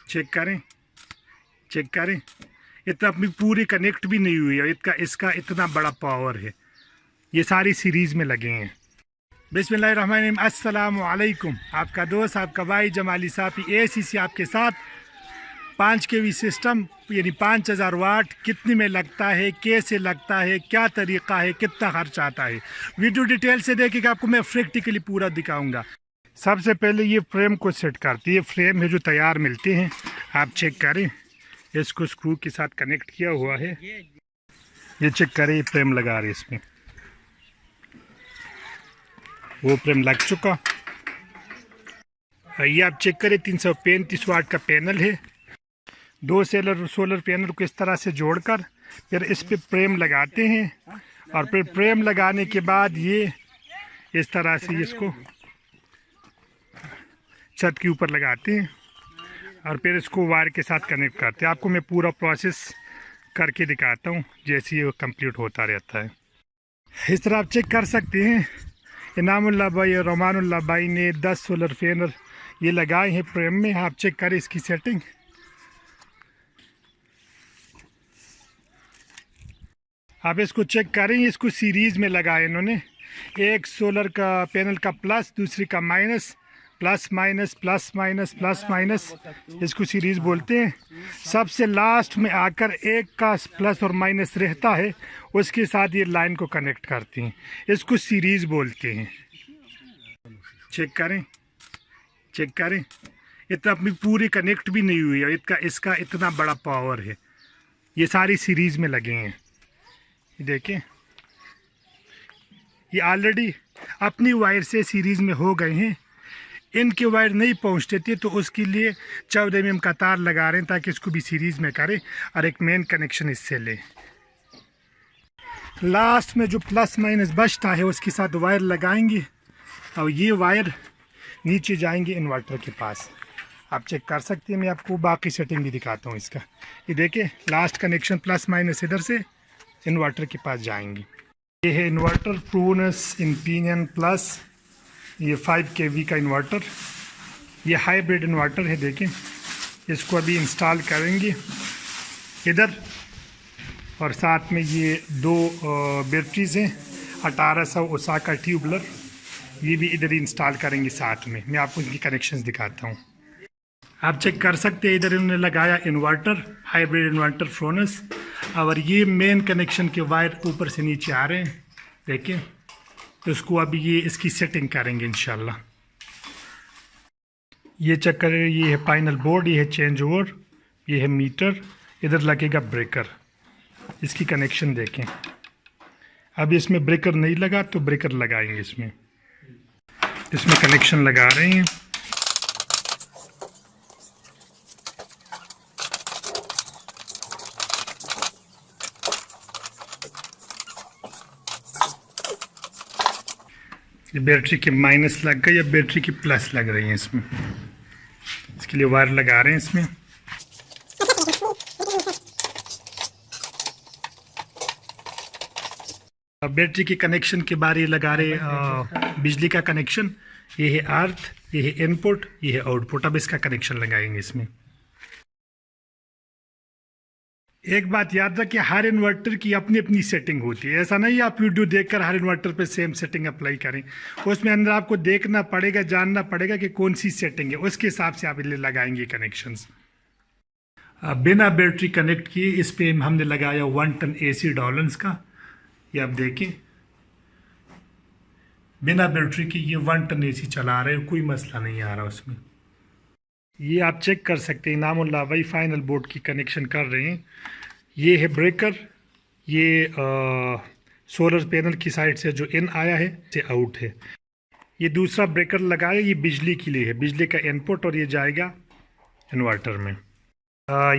Check करें, check करें। ये तो अपनी पूरी कनेक्ट भी नहीं हुई है। इसका इतना बड़ा पावर है। ये सारी सीरीज़ में लगे हैं। बिस्मिल्लाहिर्रहमानिर्रहीम, अस्सलामु अलैकुम। आपका दोस्त, आपका भाई जमाली साफी ACC आपके साथ। 5 kV सिस्टम यानी 5000 वाट कितने में लगता है, कैसे लगता है, क्या तरीका है, कितना खर्च आता है, वीडियो डिटेल से देखिएगा। आपको मैं प्रैक्टिकली पूरा दिखाऊंगा। सबसे पहले ये फ्रेम को सेट करती है। फ्रेम है जो तैयार मिलते हैं, आप चेक करें। इसको स्क्रू के साथ कनेक्ट किया हुआ है। ये चेक करें, ये फ्रेम लगा रहे इसमें। वो फ्रेम लग चुका। ये आप चेक करें, 335 वाट का पैनल है। 2 सोलर पैनल को इस तरह से जोड़कर फिर इस पे फ्रेम लगाते हैं, और फिर फ्रेम लगाने के बाद ये इस तरह से इसको छत के ऊपर लगाते हैं, और फिर इसको वायर के साथ कनेक्ट करते हैं। आपको मैं पूरा प्रोसेस करके दिखाता हूँ जैसे ये कंप्लीट होता रहता है। इस तरह आप चेक कर सकते हैं। इनामुल्लाह भाई और रमानुल्लाह भाई ने 10 सोलर पैनल ये लगाए हैं फ्रेम में। आप चेक करें इसकी सेटिंग। आप इसको चेक करें, इसको सीरीज़ में लगाया इन्होंने। एक सोलर का पैनल का प्लस, दूसरी का minus, plus minus plus minus plus minus, इसको सीरीज़ बोलते हैं। सबसे लास्ट में आकर एक का प्लस और माइनस रहता है, उसके साथ ये लाइन को कनेक्ट करती हैं। इसको सीरीज़ बोलते हैं। चेक करें, चेक करें। ये तो अपनी पूरी कनेक्ट भी नहीं हुई है। इसका इतना बड़ा पावर है। ये सारी सीरीज़ में लगे हैं। देखें, ये ऑलरेडी अपनी वायर से सीरीज़ में हो गए हैं। इनके वायर नहीं पहुंचते थे, तो उसके लिए 14 mm का तार लगा रहे हैं ताकि इसको भी सीरीज़ में करें और एक मेन कनेक्शन इससे ले। लास्ट में जो प्लस माइनस बचता है उसके साथ वायर लगाएंगे, और ये वायर नीचे जाएंगे इन्वर्टर के पास। आप चेक कर सकते हैं। मैं आपको बाकी सेटिंग भी दिखाता हूँ इसका। ये देखिए, लास्ट कनेक्शन प्लस माइनस इधर से इन्वर्टर के पास जाएंगे। ये है इन्वर्टर प्रोनस इंफिनियन प्लस। ये 5 kV का इन्वर्टर, ये हाइब्रिड इन्वर्टर है। देखें, इसको अभी इंस्टॉल करेंगे इधर, और साथ में ये 2 बैटरीज हैं 1800 ओसाका ट्यूबलर, ये भी इधर ही इंस्टॉल करेंगे साथ में। मैं आपको इनकी कनेक्शंस दिखाता हूँ। आप चेक कर सकते हैं, इधर इन्होंने लगाया इन्वर्टर, हाइब्रिड इन्वर्टर फ्रोनस, और ये मेन कनेक्शन के वायर ऊपर से नीचे आ रहे हैं। देखिए, तो इसको अभी ये इसकी सेटिंग करेंगे इंशाल्लाह। ये चेक करें, ये है फाइनल बोर्ड, ये है चेंज ओवर, ये है मीटर, इधर लगेगा ब्रेकर। इसकी कनेक्शन देखें। अब इसमें ब्रेकर नहीं लगा तो ब्रेकर लगाएंगे इसमें। इसमें कनेक्शन लगा रहे हैं। ये बैटरी की माइनस लग गई या बैटरी की प्लस लग रही है इसमें। इसके लिए वायर लगा रहे हैं इसमें। अब बैटरी के कनेक्शन के बारे लगा रहे बिजली का कनेक्शन। ये है अर्थ, ये है इनपुट, ये है आउटपुट। अब इसका कनेक्शन लगाएंगे इसमें। एक बात याद रखिए, हर इन्वर्टर की अपनी अपनी सेटिंग होती है। ऐसा नहीं आप वीडियो देखकर हर इन्वर्टर पे सेम सेटिंग अप्लाई करें। उसमें अंदर आपको देखना पड़ेगा, जानना पड़ेगा कि कौन सी सेटिंग है, उसके हिसाब से आप लगाएंगे कनेक्शंस। बिना बैटरी कनेक्ट किए इस पे हमने लगाया 1 टन AC डॉलन्स का। ये आप देखें, बिना बैटरी के ये 1 टन AC चला रहे हैं, कोई मसला नहीं आ रहा उसमें। ये आप चेक कर सकते हैं, इनामुल्लाह भाई फाइनल बोर्ड की कनेक्शन कर रहे हैं। ये है ब्रेकर, ये सोलर पैनल की साइड से जो इन आया है से आउट है। ये दूसरा ब्रेकर लगाया, ये बिजली के लिए है, बिजली का इनपुट, और ये जाएगा इन्वर्टर में।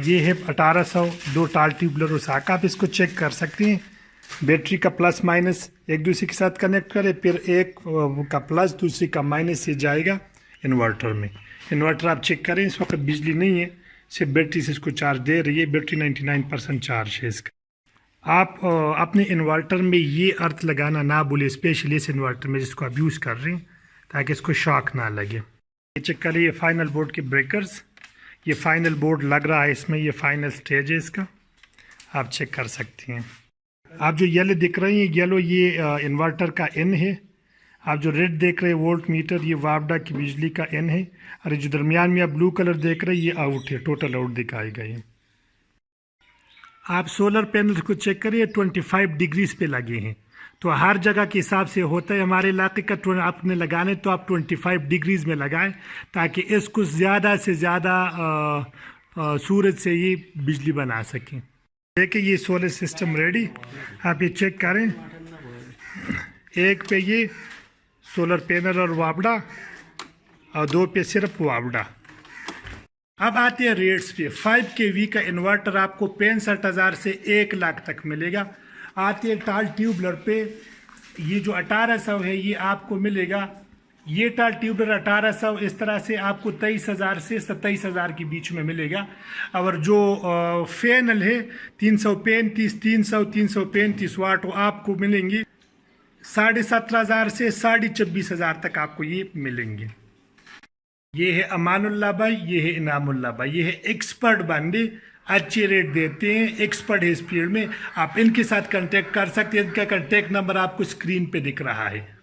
ये है 1800 2 टाल ट्यूबलर ओसाका। आप इसको चेक कर सकते हैं। बैटरी का प्लस माइनस एक दूसरे के साथ कनेक्ट करें, फिर एक का प्लस दूसरी का माइनस से जाएगा इन्वर्टर में। इन्वर्टर आप चेक करें, इस वक्त बिजली नहीं है, सिर्फ बैटरी से इसको चार्ज दे रही है। बैटरी 99% चार्ज है इसका। आप अपने इन्वर्टर में ये अर्थ लगाना ना भूलें, स्पेशली इस इन्वर्टर में जिसको आप यूज़ कर रहे हैं, ताकि इसको शॉक ना लगे। ये चेक करिए फाइनल बोर्ड के ब्रेकर्स। ये फाइनल बोर्ड लग रहा है इसमें, ये फाइनल स्टेज है इसका, आप चेक कर सकती हैं। आप जो येलो दिख रही हैं, येलो ये इन्वर्टर का इन है। आप जो रेड देख रहे हैं वोल्ट मीटर, ये वापडा की बिजली का इन है। और जो दरमियान में आप ब्लू कलर देख रहे हैं, ये आउट है, टोटल आउट दिखाएगा ये। आप सोलर पैनल को चेक करिए, 25 डिग्रीज पे लगे हैं। तो हर जगह के हिसाब से होता है, हमारे इलाके का आपने लगाने तो आप 25 डिग्रीज में लगाएं, ताकि इसको ज़्यादा से ज़्यादा सूरज से ये बिजली बना सकें। देखिए ये सोलर सिस्टम रेडी, आप ये चेक करें। एक पे ये सोलर पैनल और वापडा, और 2 पे सिर्फ वापडा। अब आते हैं रेट्स पे। 5 kV का इन्वर्टर आपको 65,000 से 1 लाख तक मिलेगा। आते हैं टाल ट्यूबलर पे, ये जो 1800 है ये आपको मिलेगा। ये टाल ट्यूबलर 1800 इस तरह से आपको 23,000 से 27,000 के बीच में मिलेगा। और जो फैनल है 335 वाट, वो आपको मिलेंगी 17,500 से 24,500 तक आपको ये मिलेंगे। ये है अमानुल्लाह भाई, ये है इनामुल्लाह भाई, ये है एक्सपर्ट बंदे, अच्छे रेट देते हैं, एक्सपर्ट है इस फील्ड में। आप इनके साथ कांटेक्ट कर सकते हैं। इनका कांटेक्ट नंबर आपको स्क्रीन पे दिख रहा है।